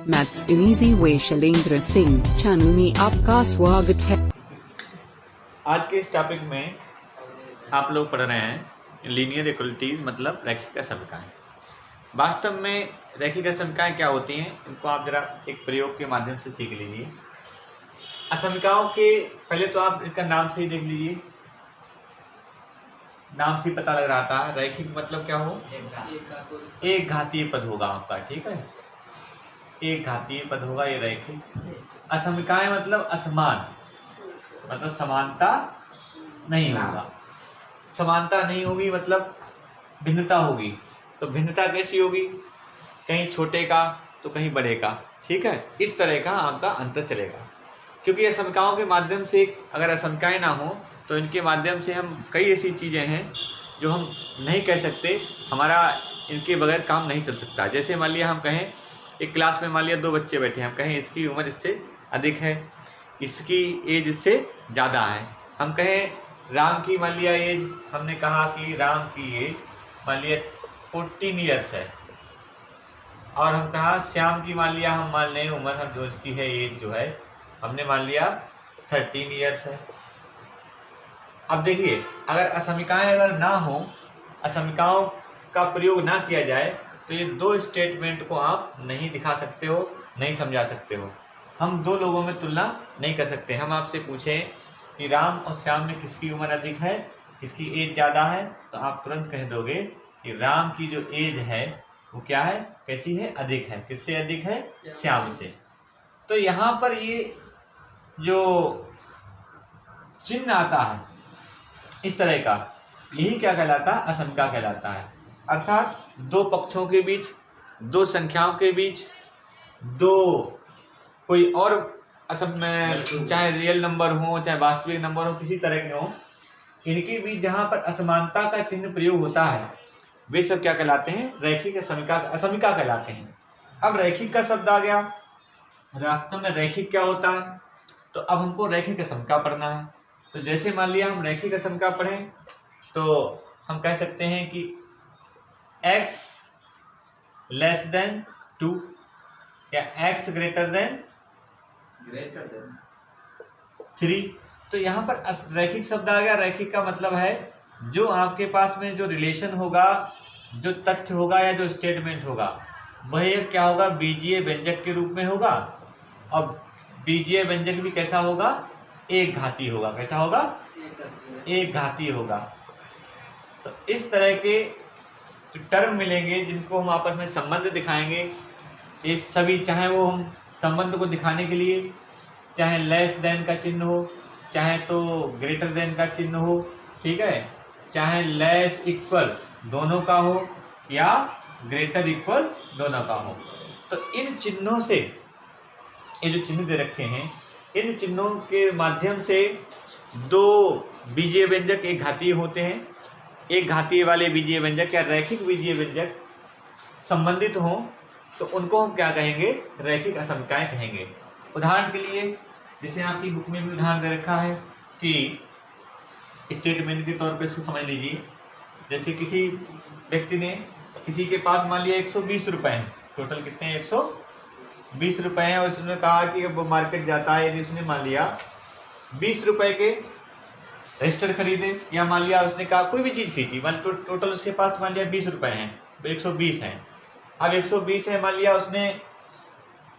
Maths in easy way Shailendra Singh channel में आपका स्वागत है। आज के इस टॉपिक में आप लोग पढ़ रहे हैं लीनियर इक्वलिटीज, मतलब रैखिक असमीकरण। वास्तव में रैखिक असमीकरण क्या होती हैं, इनको आप जरा एक प्रयोग के माध्यम से सीख लीजिए। असमीकरणों के पहले तो आप इसका नाम से ही देख लीजिए, नाम से ही पता लग रहा था। रैखिक मतलब क्या हो, एक घातीय पद होगा आपका, ठीक है, एक घातीय पद होगा ये रैखिक। असमीकरण मतलब असमान, मतलब समानता नहीं होगा। समानता नहीं होगी मतलब भिन्नता होगी। तो भिन्नता कैसी होगी, कहीं छोटे का तो कहीं बड़े का, ठीक है, इस तरह का आपका अंतर चलेगा। क्योंकि असमीकरणों के माध्यम से अगर असमीकरण ना हो तो इनके माध्यम से हम कई ऐसी चीज़ें हैं जो हम नहीं कह सकते, हमारा इनके बगैर काम नहीं चल सकता। जैसे मान लिया हम कहें एक क्लास में मान लिया दो बच्चे बैठे हैं, हम कहें इसकी उम्र इससे अधिक है, इसकी एज इससे ज़्यादा है। हम कहें राम की मान लिया एज, हमने कहा कि राम की एज मान लिया 14 ईयर्स है, और हम कहा श्याम की मान लिया हम मान लें उम्र, हम जो उसकी है एज जो है हमने मान लिया 13 ईयर्स है। अब देखिए, अगर असमीकरण अगर ना हो, असमीकरणों का प्रयोग ना किया जाए तो ये दो स्टेटमेंट को आप नहीं दिखा सकते हो, नहीं समझा सकते हो। हम दो लोगों में तुलना नहीं कर सकते। हम आपसे पूछें कि राम और श्याम में किसकी उम्र अधिक है, किसकी एज ज़्यादा है, तो आप तुरंत कह दोगे कि राम की जो एज है वो क्या है, कैसी है, अधिक है। किससे अधिक है, श्याम से। तो यहाँ पर ये जो चिन्ह आता है इस तरह का, यही क्या कहलाता है, असमीकरण कहलाता है। अर्थात दो पक्षों के बीच, दो संख्याओं के बीच, दो कोई और में चाहे रियल नंबर हो चाहे वास्तविक नंबर हो, किसी तरह के हो, इनके बीच जहां पर असमानता का चिन्ह प्रयोग होता है वे सब क्या कहलाते हैं, रैखिक असमीकरण कहलाते हैं। अब रैखिक का शब्द आ गया, वास्तव में रैखिक क्या होता है, तो अब हमको रैखिक असमीकरण पढ़ना है। तो जैसे मान लिया हम रैखिक असमीकरण पढ़ें तो हम कह सकते हैं कि x लेस देन 2 या x ग्रेटर देन 3। तो यहाँ पर रैखिक शब्द आ गया। रैखिक का मतलब है जो आपके पास में जो रिलेशन होगा, जो तथ्य होगा या जो स्टेटमेंट होगा वह क्या होगा, बीजीय व्यंजक के रूप में होगा। और बीजीय व्यंजक भी कैसा होगा, एक घातीय होगा। कैसा होगा, एक घातीय होगा। तो इस तरह के टर्म मिलेंगे जिनको हम आपस में संबंध दिखाएंगे। ये सभी, चाहे वो हम संबंध को दिखाने के लिए चाहे लेस देन का चिन्ह हो, चाहे तो ग्रेटर देन का चिन्ह हो, ठीक है, चाहे लेस इक्वल दोनों का हो या ग्रेटर इक्वल दोनों का हो। तो इन चिन्हों से, ये जो चिन्ह दे रखे हैं, इन चिन्हों के माध्यम से दो बीजीय व्यंजक एक घातीय होते हैं। एक घातीय वाले बीजीय व्यंजक या रैखिक बीजीय व्यंजक संबंधित हों तो उनको हम क्या कहेंगे, रैखिक असमीकरण कहेंगे। उदाहरण के लिए जैसे आपकी बुक में भी उदाहरण दे रखा है कि स्टेटमेंट के तौर पे इसको समझ लीजिए। जैसे किसी व्यक्ति ने, किसी के पास मान लिया 120 रुपये हैं, टोटल कितने हैं, 120 रुपये हैं, और उसने कहा कि अब मार्केट जाता है, यदि उसने मान लिया 20 रुपये के रजिस्टर खरीदे, या मान लिया उसने कहा कोई भी चीज़ खरीदी, मान टोटल उसके पास मान लिया 20 रुपये हैं, तो 120 हैं। अब 120 है, मान लिया उसने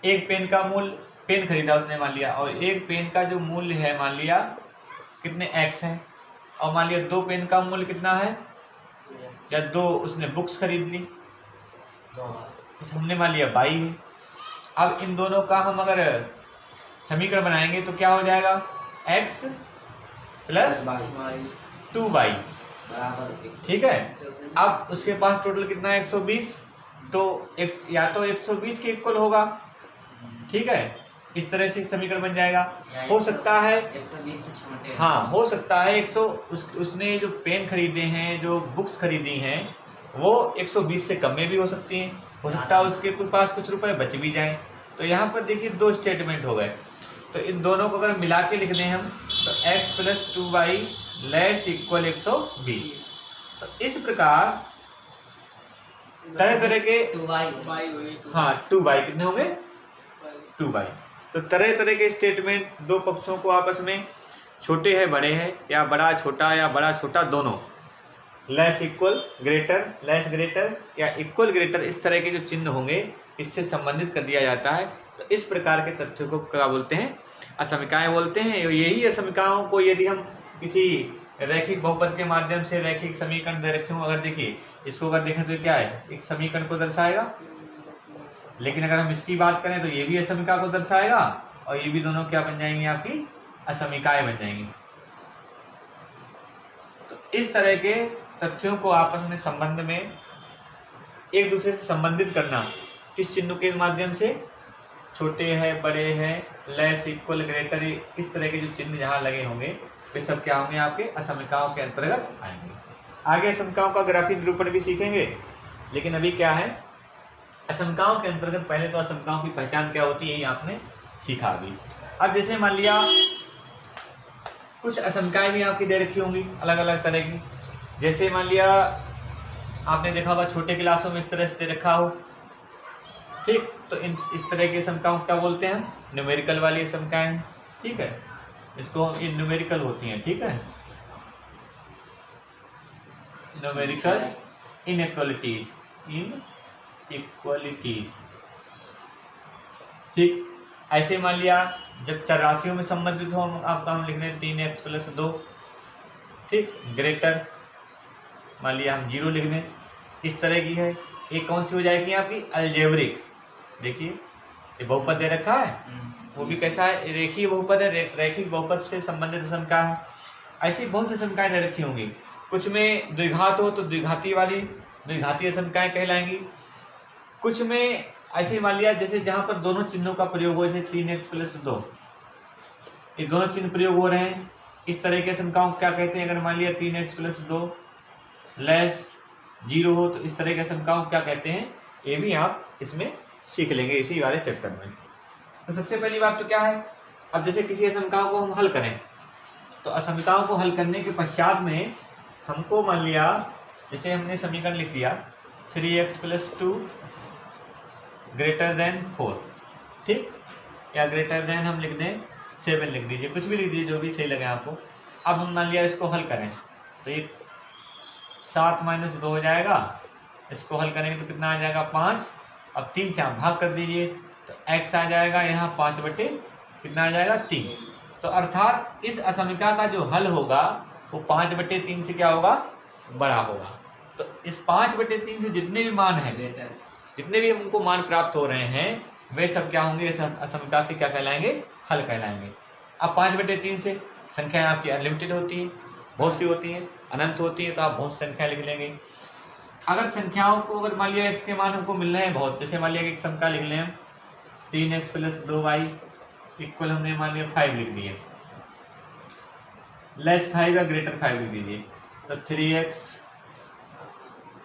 एक पेन का मूल्य, पेन खरीदा उसने मान लिया, और एक पेन का जो मूल्य है मान लिया कितने x हैं, और मान लिया दो पेन का मूल्य कितना है, या दो उसने बुक्स खरीद ली, हमने मान लिया y है। अब इन दोनों का हम अगर समीकरण बनाएंगे तो क्या हो जाएगा, x प्लस 2y, ठीक है। अब उसके पास टोटल कितना है, 120, तो या तो 120 के इक्वल होगा, ठीक है, इस तरह से समीकरण बन जाएगा। हो सकता है 120 से छोटे, हाँ, हो सकता है उसने जो पेन खरीदे हैं, जो बुक्स खरीदी हैं, वो 120 से कम में भी हो सकती हैं। हो सकता है उसके पास कुछ रुपए बच भी जाएं। तो यहाँ पर देखिए दो स्टेटमेंट हो गए। तो इन दोनों को अगर मिला के लिख दें हम तो x plus 2y less equal 120। तो इस प्रकार तरह तरह के 2y, हाँ 2y कितने होंगे 2y। तो तरह तरह के स्टेटमेंट दो पक्षों को आपस में, छोटे है बड़े है या बड़ा छोटा या बड़ा छोटा दोनों, less equal greater, less greater या इक्वल ग्रेटर, इस तरह के जो चिन्ह होंगे इससे संबंधित कर दिया जाता है। तो इस प्रकार के तथ्यों को क्या बोलते हैं? असमीकाएं बोलते हैं। यही असमीकाओं को यदि हम किसी रैखिक बहुपद के माध्यम से रैखिक समीकरण दे रखे हों, अगर देखिए इसको अगर देखें तो क्या है, एक समीकरण को दर्शाएगा, लेकिन अगर हम इसकी बात करें तो ये भी असमीका को दर्शाएगा और ये भी दोनों क्या बन जाएंगे, आपकी असमीकाएं बन जाएंगी। तो इस तरह के तथ्यों को आपस में संबंध में एक दूसरे से संबंधित करना किस चिन्ह के माध्यम से, छोटे है बड़े हैं, लेस इक्वल ग्रेटर, इस तरह के जो चिन्ह जहाँ लगे होंगे वे सब क्या होंगे, आपके असमीकाओं के अंतर्गत आएंगे। आगे असमीकाओं का ग्राफीय निरूपण भी सीखेंगे, लेकिन अभी क्या है, असमीकाओं के अंतर्गत पहले तो असमीकाओं की पहचान क्या होती है ये आपने सीखा अभी। अब जैसे मान लिया कुछ असमीकाएं भी आपकी दे रखी होंगी अलग अलग तरह की, जैसे मान लिया आपने देखा होगा छोटे क्लासों में इस तरह से दे रखा हो, ठीक, तो इस तरह की असमीकाओं क्या बोलते हैं हम, न्यूमेरिकल वाली असमीकाएं, ठीक है, इसको ये न्यूमेरिकल होती हैं, ठीक है, न्यूमेरिकल इनइक्वालिटीज, इनइक्वालिटीज, ठीक। ऐसे मान लिया जब चरराशियों में संबंधित हो आपका हम लिख रहे हैं 3x + 2, ठीक, ग्रेटर मान लिया हम 0 लिख दें, इस तरह की है। एक कौन सी हो जाएगी आपकी, अलजेब्रिक, देखिए ये बहुपद दे रखा है, वो भी कैसा है, रेखीय बहुपद है, रैखिक बहुपद से संबंधित असमीका है। ऐसी बहुत सी असमीकाएं दे रखी होंगी, कुछ में द्विघात हो तो द्विघाती वाली द्विघातीय असमीकाएं कहलाएंगी, कुछ में ऐसे मान लिया जैसे जहां पर दोनों चिन्हों का प्रयोग हो, जैसे 3x + 2, ये दोनों चिन्ह प्रयोग हो रहे हैं, इस तरह के असमीकाओं को क्या कहते हैं। अगर मान लिया 3x + 2 लेस 0 हो तो इस तरह के असमीकाओं को क्या कहते हैं, ये भी आप इसमें सीख लेंगे इसी वाले चैप्टर में। तो सबसे पहली बात तो क्या है, अब जैसे किसी असमीकाओं को हम हल करें तो असमीकाओं को हल करने के पश्चात में हमको मान लिया जैसे हमने समीकरण लिख दिया 3x + 2 > 4, ठीक, या ग्रेटर देन हम लिख दें 7 लिख दीजिए, कुछ भी लिख दीजिए जो भी सही लगे आपको। अब हम मान लिया इसको हल करें तो ये 7 - 2 हो जाएगा, इसको हल करेंगे तो कितना आ जाएगा 5, अब 3 से आप भाग कर दीजिए तो x आ जाएगा यहाँ 5/, कितना आ जाएगा 3। तो अर्थात इस असमीका का जो हल होगा वो 5/3 से क्या होगा, बड़ा होगा। तो इस 5/3 से जितने भी मान हैं, जितने भी हमको मान प्राप्त हो रहे हैं वे सब क्या होंगे, इस असमीका के क्या कहलाएंगे, हल कहलाएंगे। अब 5/3 से संख्याएं आपकी अनलिमिटेड होती हैं, बहुत सी होती हैं, अनंत होती हैं, तो आप बहुत संख्या लिख लेंगे। अगर संख्याओं को अगर मान लिया x के मान हमको मिल रहे हैं बहुत, जैसे मान लिया एक समीका लिख लें हम 3x + 2y इक्वल हमने मान लिया 5 लिख दिए, लेस 5 या ग्रेटर 5 लिख दीजिए, तो 3x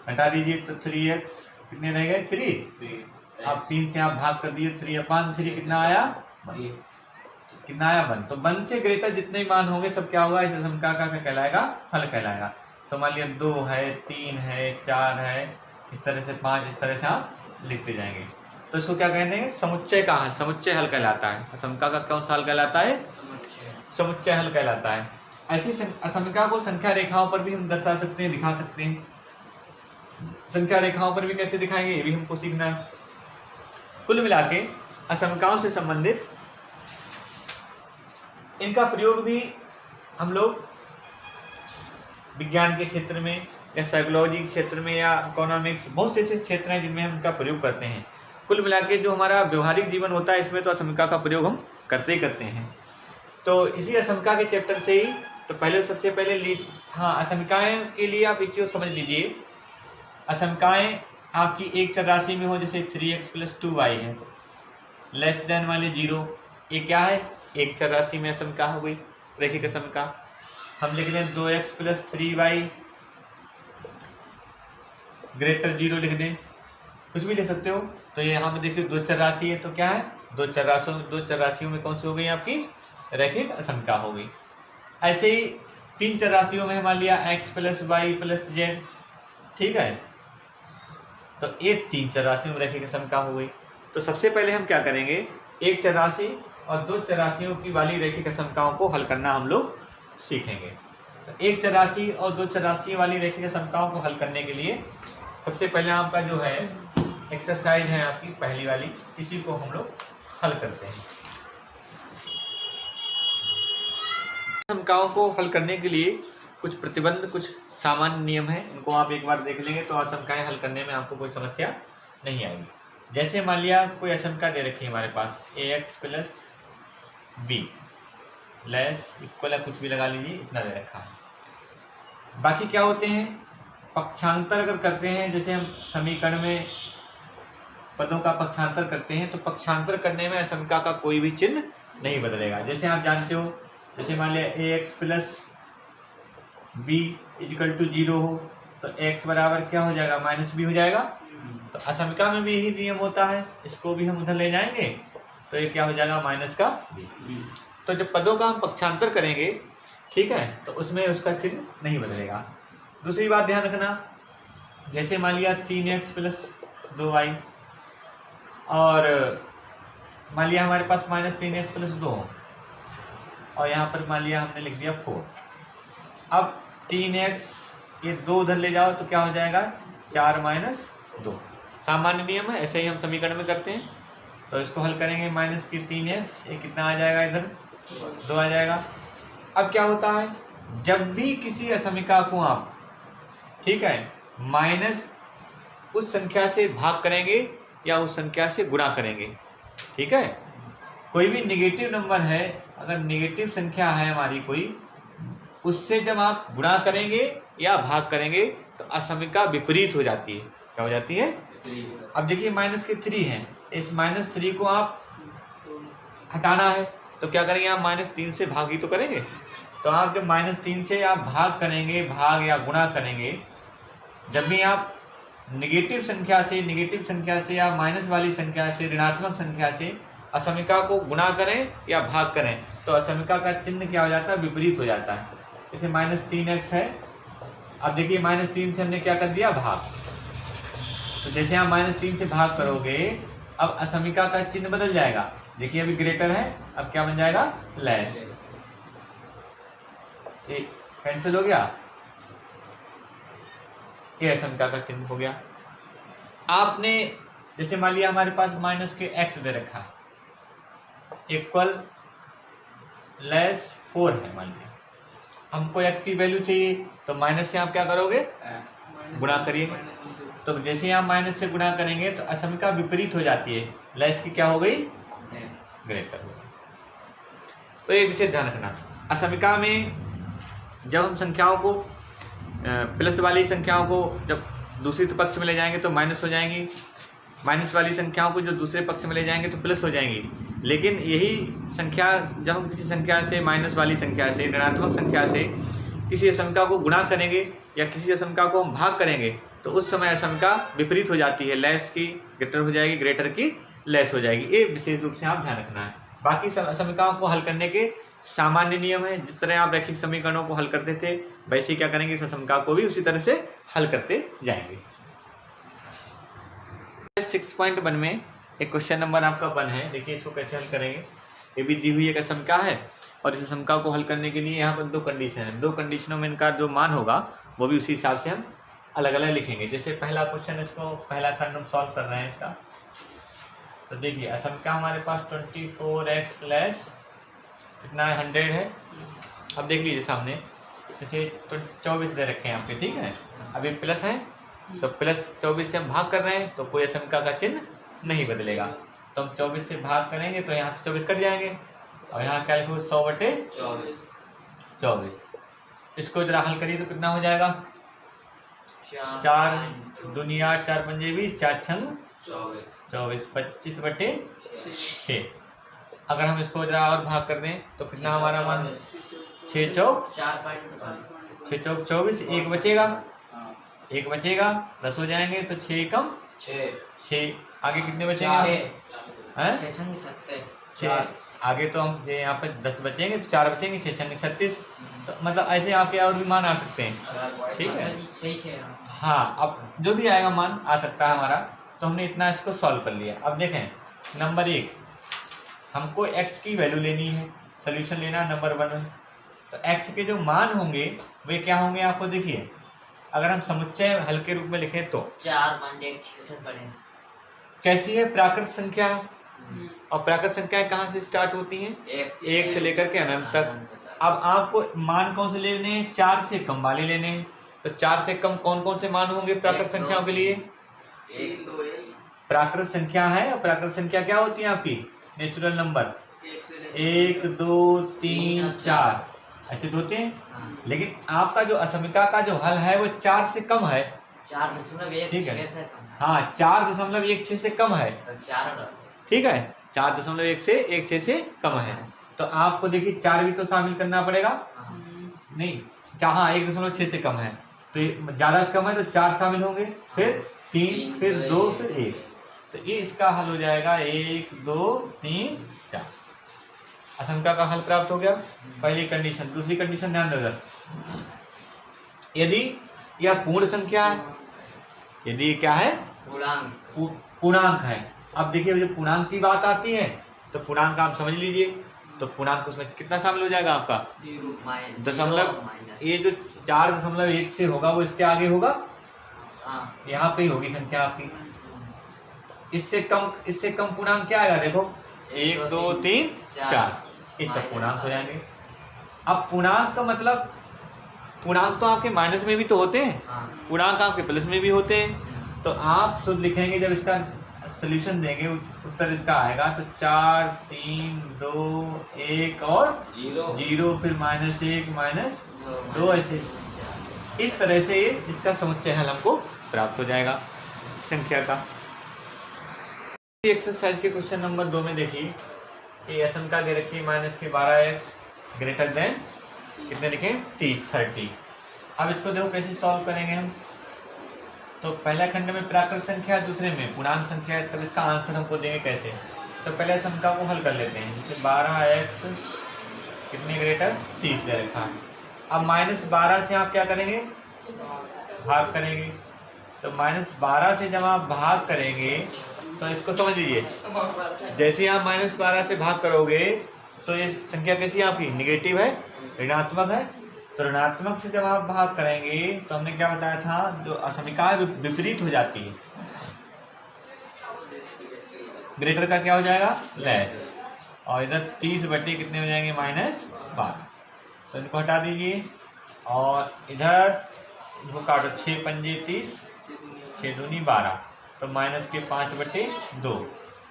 हटा दीजिए तो 3x कितने रह गए 3, अब 3 से आप भाग कर दिए 3/3 कितना आया, कितना आया 1। तो 1 से ग्रेटर जितने मान होंगे सब क्या होगा, इस असमीका का क्या कहलाएगा, हल कहलाएगा। तो मान लिया 2 है, 3 है, 4 है, इस तरह से 5, इस तरह से आप लिखते जाएंगे। तो इसको क्या कहते हैं, समुच्चय का हल, समुच्चय हल कहलाता है। असमीका का कौन सा हल कहलाता है, समुच्चय हल कहलाता है। ऐसी असमीका को संख्या रेखाओं पर भी हम दर्शा सकते हैं, दिखा सकते हैं। संख्या रेखाओं पर भी कैसे दिखाएंगे ये भी हमको सीखना है। कुल मिला के असमीकाओं से संबंधित इनका प्रयोग भी हम लोग विज्ञान के क्षेत्र में या साइकोलॉजी के क्षेत्र में या इकोनॉमिक्स, बहुत से ऐसे क्षेत्र हैं जिनमें हम इनका प्रयोग करते हैं। कुल मिला के जो हमारा व्यवहारिक जीवन होता है इसमें तो असमीका का प्रयोग हम करते ही करते हैं। तो इसी असमीका के चैप्टर से ही तो पहले सबसे पहले असमीकाएं के लिए आप एक चीज़ समझ लीजिए, असमीकाएं आपकी एक चरराशि में हो, जैसे 3x + 2y है, लेस देन वाले 0, ये क्या है, एक चरराशि में असमीका हो गई, रैखिक असमीका। हम लिख दें 2x + 3y ग्रेटर 0 लिख दें, कुछ भी लिख सकते हो। तो ये यहाँ पे देखिए 2 चरराशि है, तो क्या है, 2 चरराशियों में कौन सी हो गई आपकी, रैखिक असमीका हो गई। ऐसे ही 3 चरराशियों में मान लिया x + y + z, ठीक है, तो ये 3 चरराशियों में रैखिक असमीका हो गई। तो सबसे पहले हम क्या करेंगे, एक चरासी और दो चरासियों की वाली रैखिक असमताओं को हल करना हम लोग सीखेंगे। तो एक चरासी और दो चरासियों वाली रैखिक असमताओं को हल करने के लिए सबसे पहले आपका जो है एक्सरसाइज है आपकी पहली वाली, इसी को हम लोग हल करते हैं। असमताओं को हल करने के लिए कुछ प्रतिबंध, कुछ सामान्य नियम है, इनको आप एक बार देख लेंगे तो असमताएं हल करने में आपको कोई समस्या नहीं आएगी। जैसे मान लिया कोई असमता दे रखी है हमारे पास ax plus be less equal है, कुछ भी लगा लीजिए, इतना दे रखा है। बाकी क्या होते हैं, पक्षांतर अगर करते हैं, जैसे हम समीकरण में पदों का पक्षांतर करते हैं तो पक्षांतर करने में असमता का कोई भी चिन्ह नहीं बदलेगा। जैसे आप जानते हो, जैसे मान लिया ax plus b equal to 0 हो तो x बराबर क्या हो जाएगा, माइनस बी हो जाएगा। तो असमता में भी यही नियम होता है, इसको भी हम उधर ले जाएंगे तो ये क्या हो जाएगा, माइनस का बी। तो जब पदों का हम पक्षांतर करेंगे, ठीक है, तो उसमें उसका चिन्ह नहीं बदलेगा। दूसरी बात ध्यान रखना, जैसे मान लिया 3x प्लस 2y और मान लिया हमारे पास माइनस 3x प्लस 2 और यहाँ पर मान लिया हमने लिख दिया 4। अब 3x ये 2 उधर ले जाओ तो क्या हो जाएगा, 4 माइनस 2। सामान्य नियम है, ऐसे ही हम समीकरण में करते हैं। तो इसको हल करेंगे, माइनस की 3x, ये कितना आ जाएगा, इधर 2 आ जाएगा। अब क्या होता है, जब भी किसी असमिका को आप, ठीक है, माइनस उस संख्या से भाग करेंगे या उस संख्या से गुणा करेंगे, ठीक है, कोई भी नेगेटिव नंबर है, अगर नेगेटिव संख्या है हमारी कोई, उससे जब आप गुणा करेंगे या भाग करेंगे तो असमिका विपरीत हो जाती है। क्या हो जाती है? अब देखिए माइनस के 3 है, इस माइनस 3 को आप हटाना है तो क्या करेंगे, आप माइनस 3 से भाग ही तो करेंगे। तो आप जब माइनस 3 से आप भाग करेंगे, भाग या गुणा करेंगे, जब भी आप नेगेटिव संख्या से या माइनस वाली संख्या से, ऋणात्मक संख्या से असमिका को गुणा करें या भाग करें तो असमिका का चिन्ह क्या हो जाता है, विपरीत हो जाता है। जैसे माइनस 3x है, अब देखिए माइनस 3 से हमने क्या कर दिया, भाग। तो जैसे आप माइनस 3 से भाग करोगे, अब असमिका का चिन्ह बदल जाएगा। देखिए अभी ग्रेटर है, अब क्या बन जाएगा, लेस। ये कैंसिल हो गया, ये असमिका का चिन्ह हो गया। आपने जैसे मान लिया हमारे पास माइनस के x दे रखा है, इक्वल लेस 4 है, मान लिया हमको x की वैल्यू चाहिए तो माइनस से आप क्या करोगे, गुणा करिए। तो जैसे आप माइनस से गुणा करेंगे तो असमिका विपरीत हो जाती है, लेस की क्या हो गई, ग्रेटर हो गई। तो ये विशेष ध्यान रखना, असमिका में जब हम संख्याओं को प्लस वाली संख्याओं को जब दूसरी पक्ष में ले जाएंगे तो माइनस हो जाएंगी, माइनस वाली संख्याओं को जो दूसरे पक्ष में ले जाएंगे तो प्लस हो जाएंगी। लेकिन यही संख्या जब हम किसी संख्या से, माइनस वाली संख्या से, ऋणात्मक संख्या से किसी असमिका को गुणा करेंगे या किसी असमिका को हम भाग करेंगे तो उस समय असमिका विपरीत हो जाती है, लेस की ग्रेटर हो जाएगी, ग्रेटर की लेस हो जाएगी। ये विशेष रूप से आप ध्यान रखना है। बाकी सब असमिकाओं को हल करने के सामान्य नियम है, जिस तरह आप रैखिक समीकरणों को हल करते थे वैसे क्या करेंगे, इस असमिका को भी उसी तरह से हल करते जाएंगे। 6.1 में एक क्वेश्चन नंबर आपका 1 है, देखिए इसको कैसे हल करेंगे। ये भी दी हुई एक असमिका है और इस असमिका को हल करने के लिए यहाँ पर 2 कंडीशन है, 2 कंडीशनों में इनका जो मान होगा वो भी उसी हिसाब से हम अलग अलग लिखेंगे। जैसे पहला क्वेश्चन, इसको पहला खंड हम सॉल्व कर रहे हैं इसका। तो देखिए असमिका हमारे पास 24x लेस कितना है, 100 है। अब देख लीजिए सामने, जैसे 24 दे रखे हैं यहाँ पे, ठीक है। अब ये प्लस है तो प्लस 24 से हम भाग कर रहे हैं तो कोई असमिका का चिन्ह नहीं बदलेगा। तो हम 24 से भाग करेंगे तो यहाँ से 24 कट जाएंगे और यहाँ क्या लिखो, 100/24। इसको जरा हल करिए तो कितना हो जाएगा, 4 दुनिया 4 पंजे 20, 4 छंग 24, 25/6। अगर हम इसको जरा और भाग कर दें तो कितना हमारा मान, 6 चौक 24, 1 बचेगा, 10 हो जाएंगे तो 6 कम 6, आगे कितने बचेंगे, 6 आगे तो हम यहाँ पे 10 बचेंगे तो 4 बचेंगे, 6 छंग 36। तो मतलब ऐसे आपके और भी मान आ सकते हैं, ठीक है। हाँ, अब जो भी आएगा मान आ सकता है हमारा। तो हमने इतना इसको सॉल्व कर लिया। अब देखें नंबर 1, हमको x की वैल्यू लेनी है, सोल्यूशन लेना है नंबर 1 में। तो x के जो मान होंगे वे क्या होंगे आपको देखिए, अगर हम समुच्चय हल के रूप में लिखें तो 4 मान 6 से बड़े कैसी है, प्राकृत संख्या है, और प्राकृत संख्याएं कहाँ से स्टार्ट होती हैं, 1 से लेकर के अनंत तक। अब आपको मान कौन से लेने हैं, 4 से कम वाले लेने हैं। तो 4 से कम कौन कौन से मान होंगे प्राकृत संख्याओं के लिए, प्राकृत संख्या है, और प्राकृत संख्या क्या होती है आपकी, नेचुरल नंबर 1 2 3 4 ऐसे तो होते हैं। लेकिन आपका जो असमिका का जो हल है वो 4 से कम है, 4.1 ठीक है, हाँ 4.16 से कम है, तो 4 ठीक है, 4.1 से 1.6 से कम है। तो आपको देखिए 4 भी तो शामिल करना पड़ेगा, नहीं हाँ 1.6 से कम है, तो ज़्यादा से कम है तो 4 शामिल होंगे, फिर 3, फिर 2, फिर 1। तो ये इसका हल हो जाएगा 1 2 3 4। असंख्या का हल प्राप्त हो गया, पहली कंडीशन। दूसरी कंडीशन ध्यान देगा, यदि यह पूर्ण संख्या है, यदि ये क्या है, पूर्णांक है। अब देखिए जब पूर्णांक की बात आती है तो पूर्णांक आप समझ लीजिए, तो पूर्णांक उसमें कितना शामिल हो जाएगा आपका, दशमलव, ये जो 4.1 से होगा वो इसके आगे होगा, यहाँ पे ही होगी संख्या आपकी। इससे कम पूर्णांक क्या आएगा, देखो 1 2 3 4, ये सब पूर्णांक हो जाएंगे। अब पूर्णांक का मतलब, पूर्णांक तो आपके माइनस में भी तो होते हैं, पूर्णांक आपके प्लस में भी होते हैं। तो आप शुद्ध लिखेंगे, जब इसका सोल्यूशन देंगे उत्तर इसका आएगा तो 4 3 2 1 और 0, फिर -1 -2 ऐसे। इस तरह से इसका समुच्चय हल हमको प्राप्त हो जाएगा संख्या का। एक्सरसाइज के क्वेश्चन नंबर 2 में देखिए, ये असंख्या दे रखी है -12x ग्रेटर देन कितने लिखें 30। अब इसको देखो कैसे सॉल्व करेंगे हम। तो पहला खंड में प्राकृत संख्या, दूसरे में पूर्णांक संख्या है, तब इसका आंसर हमको देंगे कैसे। तो पहले संख्या को हल कर लेते हैं, जैसे 12x कितने ग्रेटर 30 दे रखा है। अब -12 से आप क्या करेंगे, भाग करेंगे। तो -12 से जब आप भाग करेंगे तो इसको समझ लीजिए, जैसे आप -12 से भाग करोगे तो ये संख्या कैसी है आपकी, निगेटिव है, ऋणात्मक है। तो ऋणात्मक से जब आप भाग करेंगे तो हमने क्या बताया था, जो असमिका है विपरीत हो जाती है, ग्रेटर का क्या हो जाएगा लेस, और इधर 30 बटे कितने हो जाएंगे -12। तो इनको हटा दीजिए, और इधर इनको काटो, 6 पंजे 30, 6 दूनी 12, तो -5/2,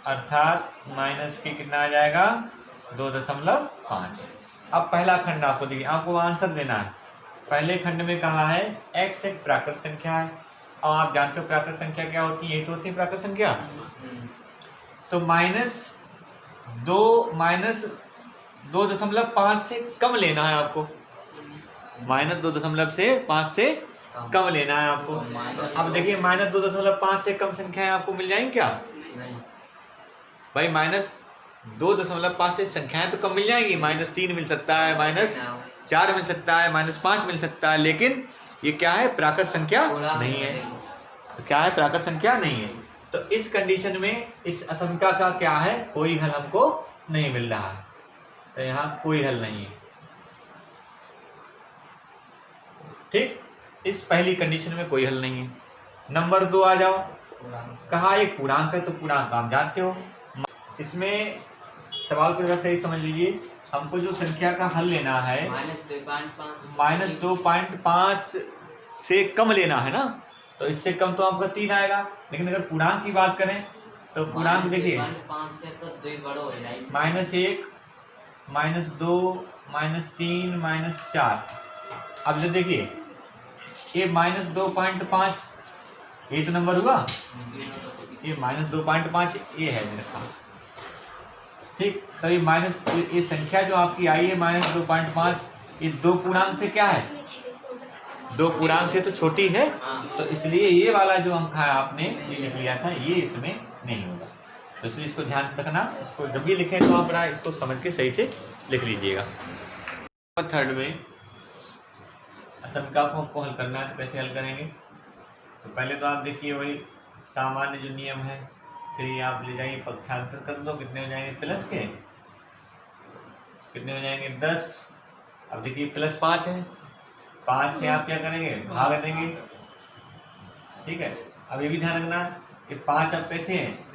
अर्थात माइनस के कितना आ जाएगा 2.5। अब पहला खंड आपको देखिए, आपको आंसर देना है। पहले खंड में कहा है x एक प्राकृत संख्या है, और आप जानते हो प्राकृत संख्या क्या होती है, यही तो होती है प्राकृत संख्या। तो -2.5 से कम लेना है आपको, -2.5 से कम लेना है आपको। अब देखिए -2.5 से कम संख्याएं आपको मिल जाएंगी क्या, भाई -2.5 से संख्याएं तो कम मिल जाएंगी, -3 मिल सकता है, -4 मिल सकता है, -5 मिल सकता है, लेकिन ये क्या है, प्राकृत संख्या नहीं है। तो क्या है, प्राकृत संख्या नहीं है। तो इस कंडीशन में इस असंख्या का क्या है, कोई हल हमको नहीं मिल रहा है, तो यहाँ कोई हल नहीं है। ठीक, इस पहली कंडीशन में कोई हल नहीं है। नंबर 2 आ जाओ, कहा एक पूर्णांक है, तो पूर्णांक आप जानते हो। इसमें सवाल को जरा सही समझ लीजिए, हमको जो संख्या का हल लेना है -2.5 से कम लेना है ना, तो इससे कम तो आपका 3 आएगा। लेकिन अगर पूर्णांक की बात करें तो पूर्णांक देखिए -1 -2 -3 -4। अब जब देखिए ये -2.5 ये तो नंबर हुआ, ये -2.5 ये है मेरा, ठीक। तो ये संख्या जो आपकी आई है -2.5, ये 2 पूर्णांक से क्या है, 2 पूर्णांक से तो छोटी है, तो इसलिए ये वाला जो अंक है आपने ये लिख लिया था, ये इसमें नहीं होगा। तो इसलिए इसको ध्यान रखना, इसको जब भी लिखें तो आप इसको समझ के सही से लिख लीजिएगा। थर्ड में असंख्या को हमको हल करना है, तो कैसे हल करेंगे। तो पहले तो आप देखिए वही सामान्य जो नियम है, चलिए आप ले जाइए पक्षांतर कर दो, कितने हो जाएंगे प्लस के कितने हो जाएंगे 10। अब देखिए +5 है, 5 से आप क्या करेंगे भाग देंगे, ठीक है। अब ये भी ध्यान रखना कि 5 अब कैसे हैं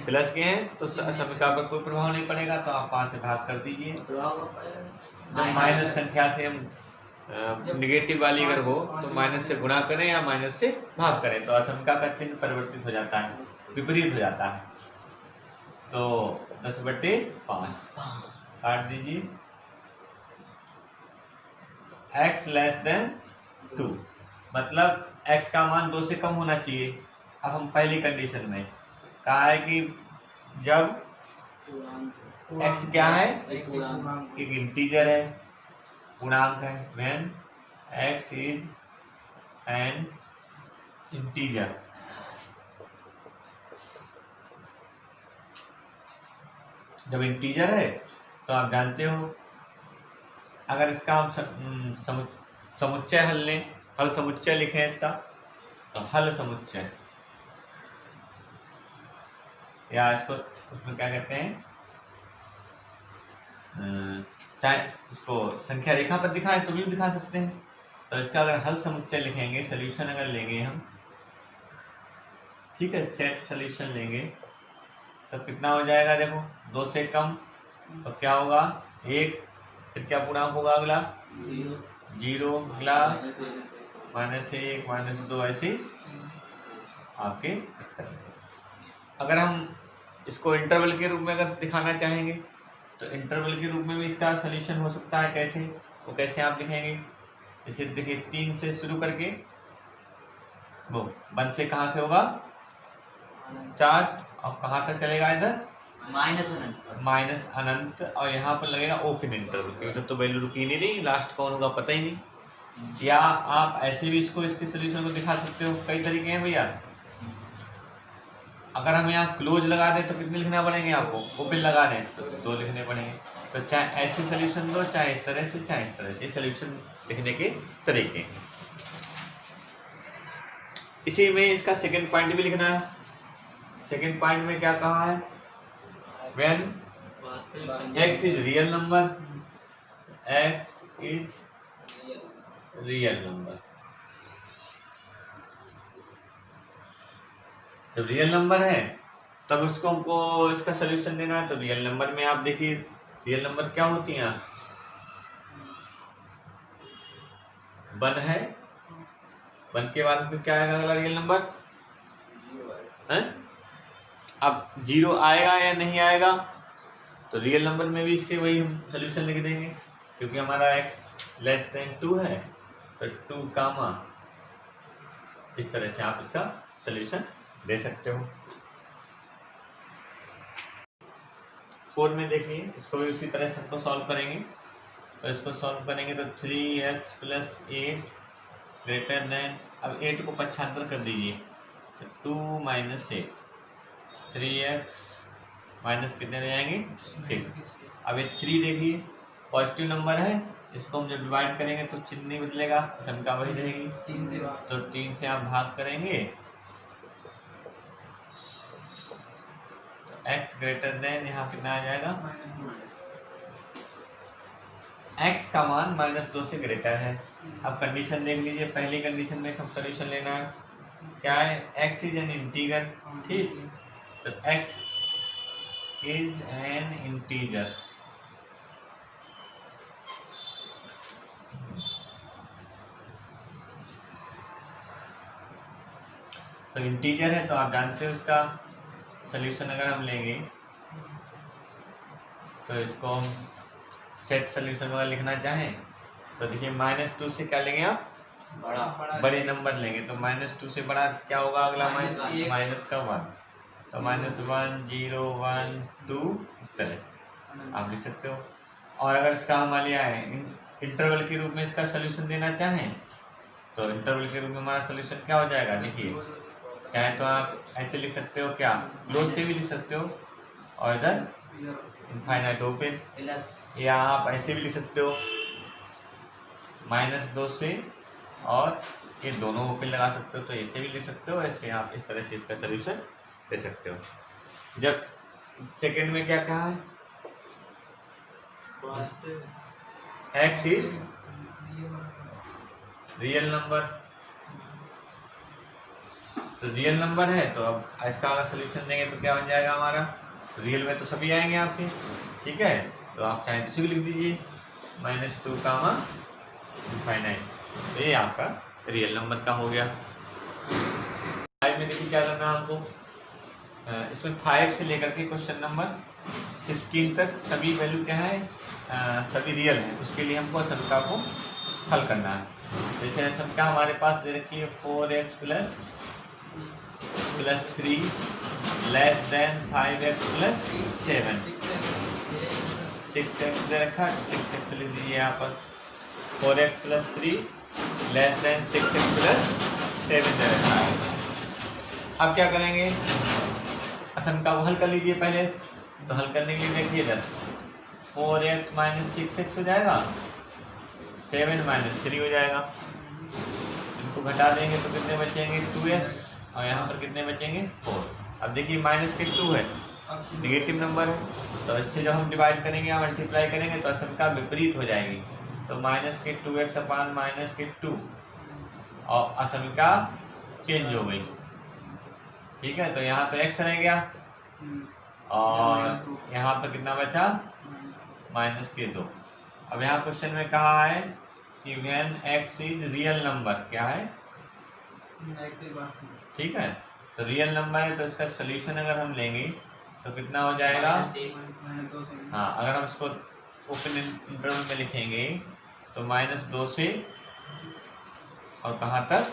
प्लस के हैं, तो समीकरण पर कोई प्रभाव नहीं पड़ेगा, तो आप 5 से भाग कर दीजिए। जब माइनस संख्या से हम निगेटिव वाली अगर हो तो माइनस से गुणा करें या माइनस से भाग करें तो असंख्या का चिन्ह परिवर्तित हो जाता है, विपरीत हो जाता है। तो 10/5 काट दीजिए। x < 2 मतलब x का मान 2 से कम होना चाहिए। अब हम पहली कंडीशन में कहा है कि जब x क्या है, एक इंटीजर है, पूर्णांक है, when x is an integer, जब इंटीजर है तो आप जानते हो अगर इसका हम समुच्चय हल लें, हल समुच्चय लिखें इसका, तो हल समुच्चय या इसको उसमें क्या कहते हैं, चाहे इसको संख्या रेखा पर दिखाएं तो भी दिखा सकते हैं। तो इसका अगर हल समुच्चय लिखेंगे, सॉल्यूशन अगर लेंगे हम, ठीक है, सेट सॉल्यूशन लेंगे तो कितना हो जाएगा, देखो 2 से कम तो क्या होगा 1, फिर क्या पूर्णांक होगा अगला 0, अगला -1 -2, ऐसे आपके इस तरह से। अगर हम इसको इंटरवल के रूप में अगर दिखाना चाहेंगे तो इंटरवल के रूप में भी इसका सॉल्यूशन हो सकता है। कैसे, वो कैसे आप लिखेंगे, जैसे देखिए 3 से शुरू करके वो 1 से कहाँ से होगा स्टार्ट और कहाँ तक चलेगा, इधर माइनस अनंत, और यहाँ पर लगेगा ओपन इंटरवल, क्योंकि उधर तो वैल्यू रुकी नहीं रही, लास्ट कौन होगा पता ही नहीं। या आप ऐसे भी इसको इसके सोल्यूशन को दिखा सकते हो, कई तरीके हैं भैया। अगर हम यहाँ क्लोज लगा दें तो कितने लिखना पड़ेंगे आपको, ओपन लगा दें तो 2 लिखने पड़ेंगे। तो चाहे ऐसे सोल्यूशन दो, चाहे इस तरह से, चाहे इस तरह से, सोल्यूशन लिखने के तरीके। इसी में इसका सेकंड पॉइंट भी लिखना है। सेकंड पॉइंट में क्या कहा है, when x is real number, x is real number, जब रियल नंबर है तब उसको हमको इसका सलूशन देना है। तो रियल नंबर में आप देखिए, रियल नंबर क्या होती हैं, 1 है, 1 के बाद फिर क्या आएगा अगला रियल नंबर, अब 0 आएगा या नहीं आएगा, तो रियल नंबर में भी इसके वही हम सलूशन लिख देंगे, क्योंकि हमारा x < 2 है, तो 2 कामा, इस तरह से आप इसका सलूशन दे सकते हो। 4 में देखिए, इसको भी उसी तरह से हमको सॉल्व करेंगे। तो इसको सॉल्व करेंगे तो 3x + 8 ग्रेटर देन, अब 8 को पक्षांतर कर दीजिए, तो 2 - 8, 3x माइनस कितने रह जाएंगे 6। अब ये 3 देखिए पॉजिटिव नंबर है, इसको हम जब डिवाइड करेंगे तो चिन्ह नहीं बदलेगा, संख्या वही रहेगी, 3 से तो 3 से आप भाग करेंगे, तो x ग्रेटर देन यहाँ कितना आ जाएगा, x का मान -2 से ग्रेटर है। अब कंडीशन देख लीजिए, पहली कंडीशन में हम सॉल्यूशन लेना है, क्या है, x इज एन इंटीजर, ठीक, तो x इज एन इंटीजर, तो इंटीजर है तो आप जानते हो इसका सॉल्यूशन अगर हम लेंगे तो इसको हम सेट सॉल्यूशन अगर लिखना चाहें तो देखिए -2 से क्या लेंगे आप, बड़े नंबर लेंगे, तो -2 से बड़ा क्या होगा अगला, माइनस का 1, तो -1 0 1 2, इस तरह से आप लिख सकते हो। और अगर इसका हम लिया है इंटरवल के रूप में इसका सॉल्यूशन देना चाहें तो इंटरवल के रूप में हमारा सॉल्यूशन क्या हो जाएगा, देखिए, चाहे तो आप ऐसे लिख सकते हो, क्या क्लोज से भी लिख सकते हो, और इधर इनफाइनाइट ओपन, या आप ऐसे भी लिख सकते हो -2 से, और ये दोनों ओपन लगा सकते हो, तो ऐसे भी लिख सकते हो, ऐसे आप इस तरह से इसका सॉल्यूशन दे सकते हो। जब सेकंड में क्या कहा है, एक्स इज रियल नंबर। तो रियल नंबर है तो अब इसका अगर सोल्यूशन देंगे तो क्या बन जाएगा हमारा, रियल में तो सभी आएंगे आपके, ठीक है। तो आप चाहें तो लिख दीजिए -2 कामा इनफाइनाइट, तो ये आपका रियल नंबर का हो गया। 5 में देखिए क्या करना है हमको, इसमें 5 से लेकर के क्वेश्चन नंबर 16 तक सभी वैल्यू क्या है, सभी रियल हैं, उसके लिए हमको असमका को हल करना है। जैसे असमका हमारे पास दे रखी है 4x + 3 less than 5x + 7, 6x दे रखा है, 6x लिख दीजिए यहाँ पर, 4x + 3 लेस देन 6x + 7 दे रखा है। अब क्या करेंगे, असमका को हल कर लीजिए पहले। तो हल करने के लिए देखिए इधर 4x - 6x हो जाएगा, 7 - 3 हो जाएगा, इनको घटा देंगे तो कितने बचेंगे 2x, और यहाँ पर कितने बचेंगे 4। अब देखिए -2 है, नेगेटिव नंबर है, तो इससे जब हम डिवाइड करेंगे या मल्टीप्लाई करेंगे तो असमका विपरीत हो जाएगी। तो -2x अपान -2 और असमका चेंज हो गई, ठीक है। तो यहाँ तो x रह गया और यहाँ पर कितना बचा -2। अब यहाँ क्वेश्चन में कहा है कि when x is real number, क्या है, ठीक है। तो रियल नंबर है तो इसका सोल्यूशन अगर हम लेंगे तो कितना हो जाएगा, हाँ अगर हम इसको ओपन इंटरवल में लिखेंगे तो -2 से और कहाँ तक,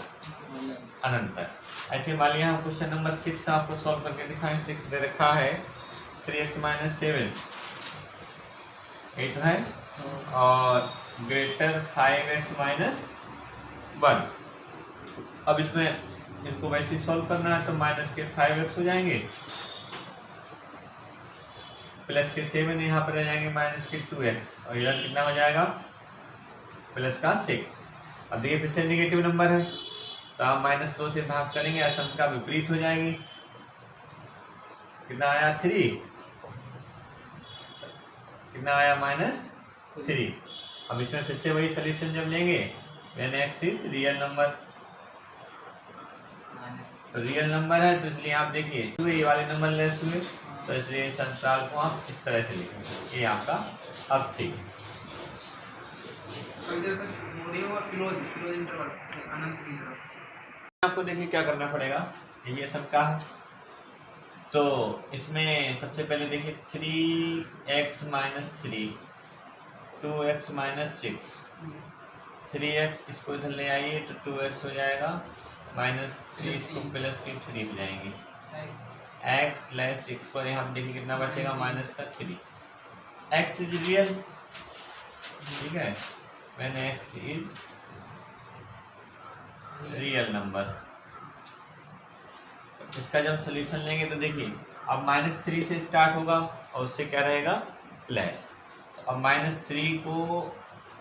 अनंत तक। ऐसे मान लिया हम क्वेश्चन नंबर 6 आपको सॉल्व करके दिखाएं। 6 दे रखा है 3x - 7 8 है और ग्रेटर 5x - 1। अब इसमें इनको वैसे सॉल्व करना है तो -5x हो जाएंगे, +7 यहाँ पर आ जाएंगे -2x, और इधर कितना हो जाएगा +6। अब देखिए फिर से नेगेटिव नंबर है तो आप -2 से भाग करेंगे, असमका विपरीत हो जाएगी, कितना आया 3, कितना आया -3। अब इसमें फिर से वही सोल्यूशन जब लेंगे when x is real number, तो रियल नंबर है तो इसलिए आप देखिए ये वाले नंबर लेस हुए, तो इसलिए इस अंतराल को आप इस तरह से लिखेंगे, ये आपका अब ठीक है। आपको देखिए क्या करना पड़ेगा, ये सबका है। तो इसमें सबसे पहले देखिए 3x - 3, 2x - 6, 3x इसको इधर ले आइए तो 2x हो जाएगा, -3 इसको +3 हो जाएंगे, x लेस इक्वल यहाँ पर देखिए कितना बचेगा -3। x इज रियल, ठीक है, when x is real number. इसका जब सोल्यूशन लेंगे तो देखिए अब -3 से स्टार्ट होगा और उससे क्या रहेगा प्लस। अब -3 को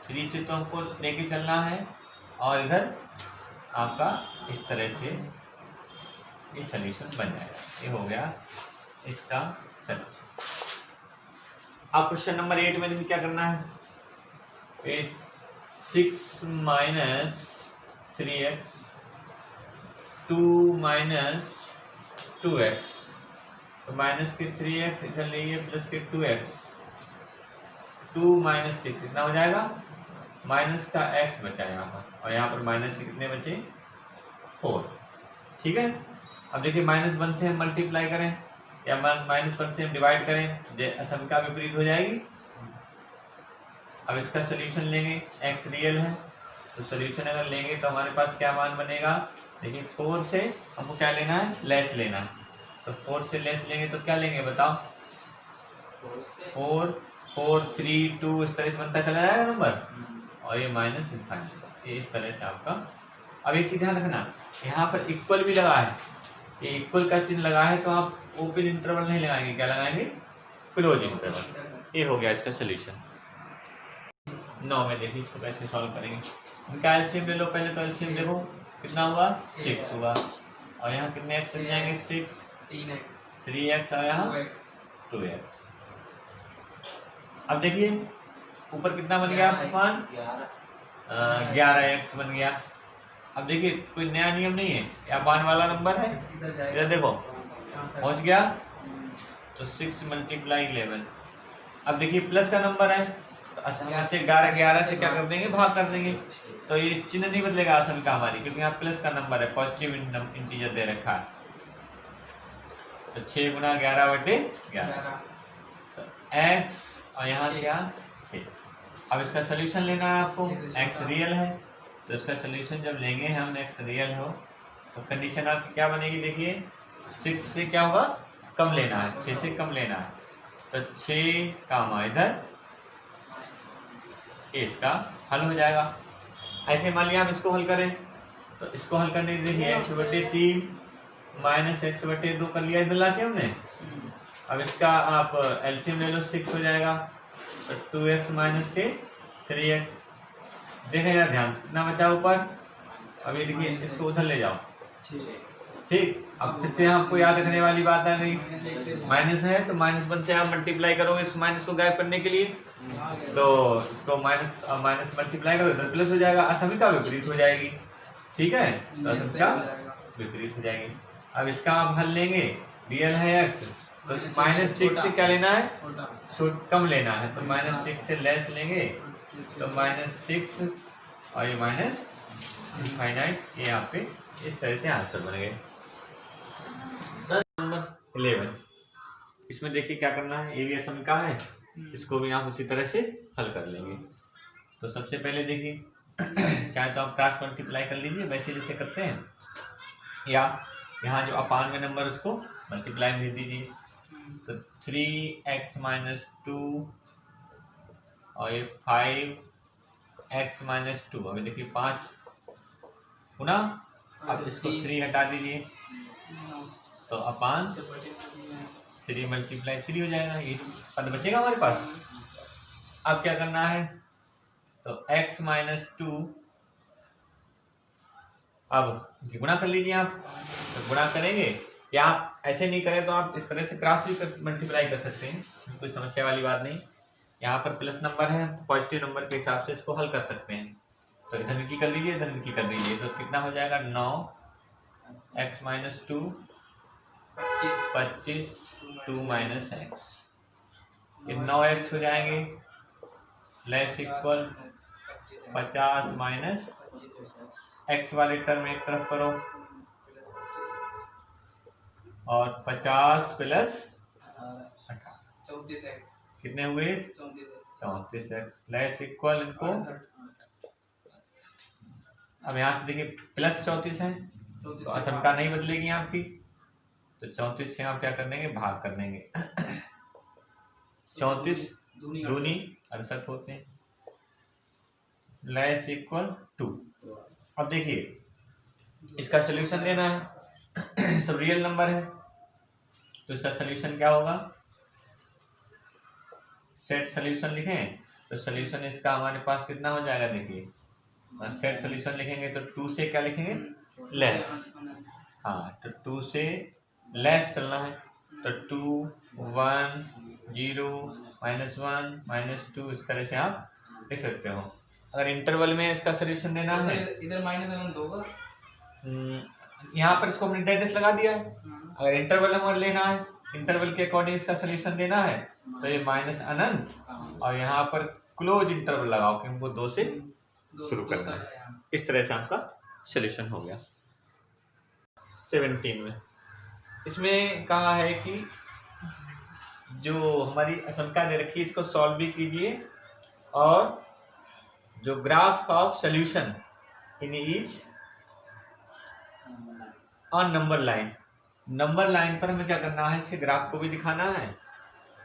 3 से तो हमको लेके चलना है और इधर आपका इस तरह से ये सोल्यूशन बन जाएगा। ये हो गया इसका सोल्यूशन। अब क्वेश्चन नंबर 8 में भी क्या करना है, 6 - 3x 2 - 2x, तो -3x इधर लेंगे +2x, 2 - 6 इतना हो जाएगा, माइनस का x बचा यहाँ पर, और यहाँ पर माइनस के कितने बचे 4, ठीक है। अब देखिए -1 से हम मल्टीप्लाई करें या -1 से हम डिवाइड करें, असमका विपरीत हो जाएगी। अब इसका सोल्यूशन लेंगे, x रियल है तो सोल्यूशन अगर लेंगे तो हमारे पास क्या मान बनेगा, देखिए 4 से हमको क्या लेना है, लेस लेना है, तो 4 से लेस लेंगे तो क्या लेंगे बताओ, 4 4 3 2 इस तरह से बनता चला जाएगा नंबर, और ये -∞, ये इस तरह से आपका। अब एक चीज ध्यान रखना, यहाँ पर इक्वल भी लगा है, ये इक्वल का चिन्ह लगा है तो आप ओपन इंटरवल नहीं लगाएंगे, क्या लगाएंगे क्लोज इंटरवल। ये हो गया इसका सोल्यूशन। 9 में देखिए इसको कैसे सॉल्व करेंगे, इनका एलसीएम ले लो पहले, तो एलसीएम देखो कितना हुआ 6 हुआ, और यहाँ कितने एक्स बन जाएंगे 6, 3x और यहाँ 2x। अब देखिए ऊपर कितना बन गया अपान 11x बन गया। अब देखिए कोई नया नियम नहीं है, ये अपान वाला नंबर है, इधर देखो पहुंच गया तो 6 मल्टीप्लाई 11। अब देखिए प्लस का नंबर है तो आसानी से 11 से क्या कर देंगे, भाग कर देंगे, तो ये चिन्ह नहीं बदलेगा असम का हमारी, क्योंकि यहाँ प्लस का नंबर है, पॉजिटिव इंटीजर दे रखा है। तो 6 गुना 11/11 तो x और यहाँ क्या 6। अब इसका सोल्यूशन लेना है आपको, x रियल है तो इसका सोल्यूशन जब लेंगे हम x रियल हो तो कंडीशन आपकी क्या बनेगी, देखिए 6 से क्या होगा, कम लेना है, 6 से कम लेना है, तो 6 कामा इधर इसका हल हो जाएगा। ऐसे मान लिया हम इसको हल करें तो इसको हल करने के लिए x/3 माइनस x/2 कर लिया इधर लाके हमने। अब इसका आप एलसीएम ले लो, 6 हो जाएगा तो 2x माइनस के 3x। देखें यार ध्यान से कितना बचा ऊपर, अब ये देखिए इसको उधर ले जाओ, ठीक। अब फिर से आपको याद रखने वाली बात आ गई, माइनस है तो -1 से आप मल्टीप्लाई करोगे इस माइनस को गायब करने के लिए, तो इसको माइनस मल्टीप्लाई करो इधर प्लस हो जाएगा, असमी का विपरीत हो जाएगी, ठीक है, तो असमी का विपरीत हो जाएगी। अब इसका आप हल लेंगे, रियल है x तो -6 से क्या लेना है, कम लेना है, तो -6 से लेस लेंगे तो -6 और ये माइनस इनफाइनाइट, ये यहाँ पे इस तरह से आंसर बन गए। नंबर 11, इसमें देखिए क्या करना है, ये भी असम का है, इसको भी आप उसी तरह से हल कर लेंगे। तो सबसे पहले देखिए चाहे तो आप क्रॉस मल्टीप्लाई कर लीजिए वैसे जैसे करते हैं, या यहाँ जो अपान में नंबर उसको मल्टीप्लाई भेज दीजिए, तो 3x माइनस 2 और ये 5x माइनस 2, अभी देखिए 5 गुना, अब इसको 3 हटा दीजिए तो अपान 3 मल्टीप्लाई 3 हो जाएगा, ये पद बचेगा हमारे पास। अब क्या करना है, तो x माइनस 2, अब गुणा कर लीजिए आप, तो गुणा करेंगे, या आप ऐसे नहीं करें तो आप इस तरह से क्रॉस भी मल्टीप्लाई कर सकते हैं, कोई समस्या वाली बात नहीं। यहाँ पर प्लस नंबर है, पॉजिटिव नंबर के हिसाब से इसको हल कर सकते हैं, तो इधर की कर लीजिए, इधर की कर दीजिए, तो कितना हो जाएगा 9x माइनस 2 25 2 माइनस x, ये 9x हो जाएंगे, लेस इक्वल 50 माइनस x वाले टर्म एक तरफ करो और 50 प्लस 34x कितने हुए 34x, लेस इक्वल इनको, अब यहाँ से देखिए प्लस 34 है तो असमता नहीं बदलेगी आपकी, तो 34 से आप क्या कर देंगे, भाग कर देंगे, 34 दूनी 68 होते हैं, लेस इक्वल 2। अब देखिए इसका सोल्यूशन देना है, सब रियल नंबर है तो इसका सोल्यूशन क्या होगा, सेट सोल्यूशन लिखें तो सोल्यूशन इसका हमारे पास कितना हो जाएगा, देखिए सेट सोल्यूशन लिखेंगे तो 2 से क्या लिखेंगे, लेस, हाँ तो 2 से लेस चलना है, तो 2 1 0 -1 -2 इस तरह से आप लिख सकते हो। अगर इंटरवल में इसका सोल्यूशन देना है, इधर माइनस अनंत होगा, यहाँ पर इसको हमने डेटेस लगा दिया है, अगर इंटरवल हमें लेना है, इंटरवल के अकॉर्डिंग इसका सोल्यूशन देना है, तो ये माइनस अनंत और यहाँ पर क्लोज इंटरवल लगाओ कि हमको 2 से शुरू करना है, इस तरह से आपका सोल्यूशन हो गया। 17 में इसमें कहा है कि जो हमारी आशंका दे रखी है इसको सॉल्व भी कीजिए, और जो graph of solution in each on number line पर हमें क्या करना है, इसके ग्राफ को भी दिखाना है,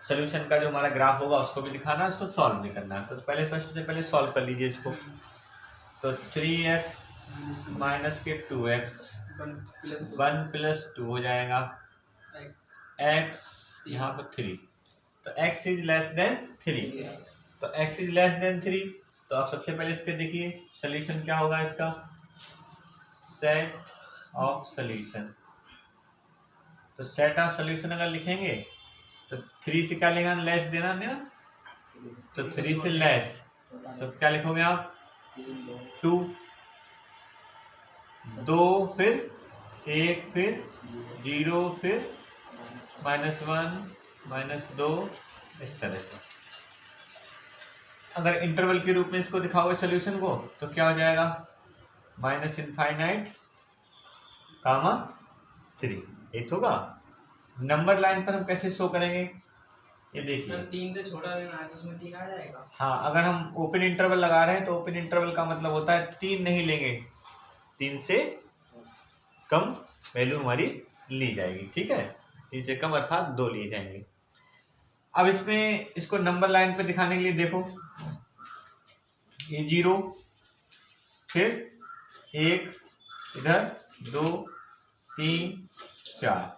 सोल्यूशन का जो हमारा ग्राफ होगा उसको भी दिखाना है, उसको सॉल्व भी करना है। तो सबसे पहले सॉल्व कर लीजिए इसको, तो 3x माइनस के 2x 1 प्लस 2 हो जाएगा, x यहाँ पर 3, तो x इज लेस देन 3, तो x इज लेस देन 3, तो आप सबसे पहले इसके देखिए सोल्यूशन क्या होगा इसका, सेट ऑफ सोल्यूशन, तो सेट ऑफ सोल्यूशन अगर लिखेंगे तो 3 से क्या लेना, लेस देना, तो 3 से लेस, तो क्या लिखोगे आप? 2, 2 फिर 1 फिर 0 फिर -1 -2 इस तरह से। अगर इंटरवल के रूप में इसको दिखाओगे सोल्यूशन को तो क्या हो जाएगा? -∞, 3 एक होगा। नंबर लाइन पर हम कैसे शो करेंगे? ये देखिए 3 से छोटा लेना है तो उसमें 3 आ जाएगा। हाँ, अगर हम ओपन इंटरवल लगा रहे हैं तो ओपन इंटरवल का मतलब होता है 3 नहीं लेंगे, 3 से कम वैल्यू हमारी ली जाएगी। ठीक है, 3 से कम अर्थात 2 लिए जाएंगे। अब इसमें इसको नंबर लाइन पे दिखाने के लिए देखो, ये 0 फिर 1 इधर 2 3 4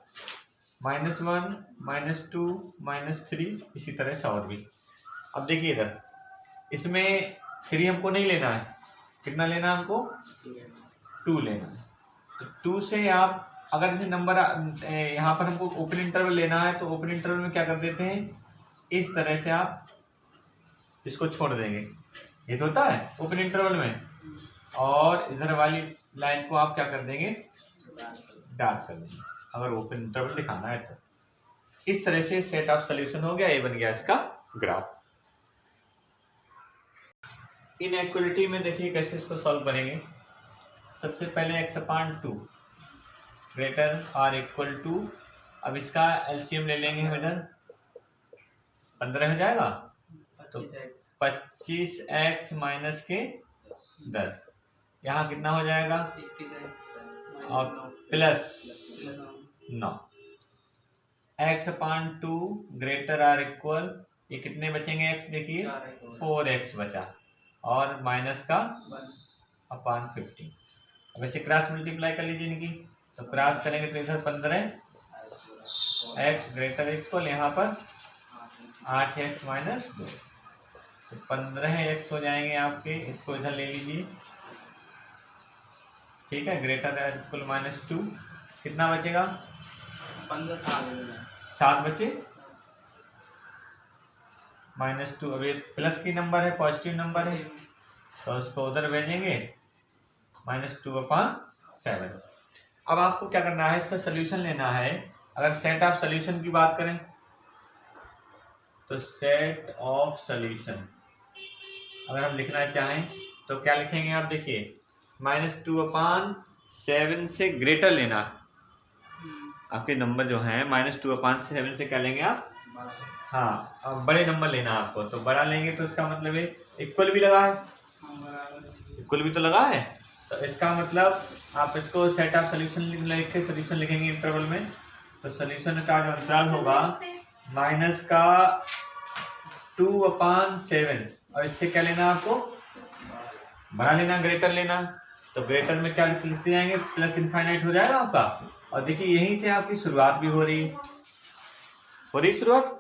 -1 -2 -3 इसी तरह से और भी। अब देखिए इधर इसमें 3 हमको नहीं लेना है, कितना लेना है हमको? 2 लेना है। तो 2 से आप अगर जैसे नंबर यहाँ पर हमको ओपन इंटरवल लेना है तो ओपन इंटरवल में क्या कर देते हैं, इस तरह से आप इसको छोड़ देंगे। ये तो होता है ओपन इंटरवल में, और इधर वाली लाइन को आप क्या कर देंगे? डार्क कर देंगे, अगर ओपन इंटरवल दिखाना है तो। इस तरह से सेट ऑफ सोल्यूशन हो गया, ये बन गया इसका ग्राफ। इनइक्वालिटी में देखिए कैसे इसको सॉल्व करेंगे। सबसे पहले x/2 ग्रेटर और इक्वल टू, अब इसका एलसीएम ले लेंगे हम इधर, 15 हो जाएगा तो 25x माइनस के 10, यहाँ कितना हो जाएगा? 21x और प्लस 9। x/2 ग्रेटर और इक्वल, ये कितने बचेंगे x? देखिए 4x बचा, और माइनस का 1/15। अब इसे क्रॉस मल्टीप्लाई कर लीजिए इनकी, तो क्रॉस करेंगे तो इधर 15x ग्रेटर इक्वल, यहाँ पर 8x माइनस 2, तो 15x हो जाएंगे आपके। इसको इधर ले लीजिए, ठीक है, ग्रेटर इक्वल -2, कितना बचेगा? 7 बचे, -2। अब ये प्लस की नंबर है, पॉजिटिव नंबर है, तो उसको उधर भेजेंगे, -2/7। अब आपको क्या करना है, इसका सोल्यूशन लेना है। अगर सेट ऑफ सोल्यूशन की बात करें तो सेट ऑफ सोल्यूशन अगर हम लिखना चाहें तो क्या लिखेंगे आप? देखिए -2/7 से ग्रेटर लेना, आपके नंबर जो हैं -2/7 से क्या लेंगे आप? हाँ, अब बड़े नंबर लेना आपको, तो बड़ा लेंगे तो इसका मतलब है इक्वल भी लगा है, इक्वल भी तो लगा है, तो इसका मतलब आप इसको सेट ऑफ सोल्यूशन लिख के सोल्यूशन लिखेंगे इंटरवल में। तो सोल्यूशन का जो अंतराल होगा माइनस का 2/7, और इससे क्या लेना आपको? बड़ा लेना, ग्रेटर लेना। तो ग्रेटर में क्या लिखते जाएंगे? +∞ हो जाएगा आपका। और देखिए यहीं से आपकी शुरुआत भी हो रही है, शुरुआत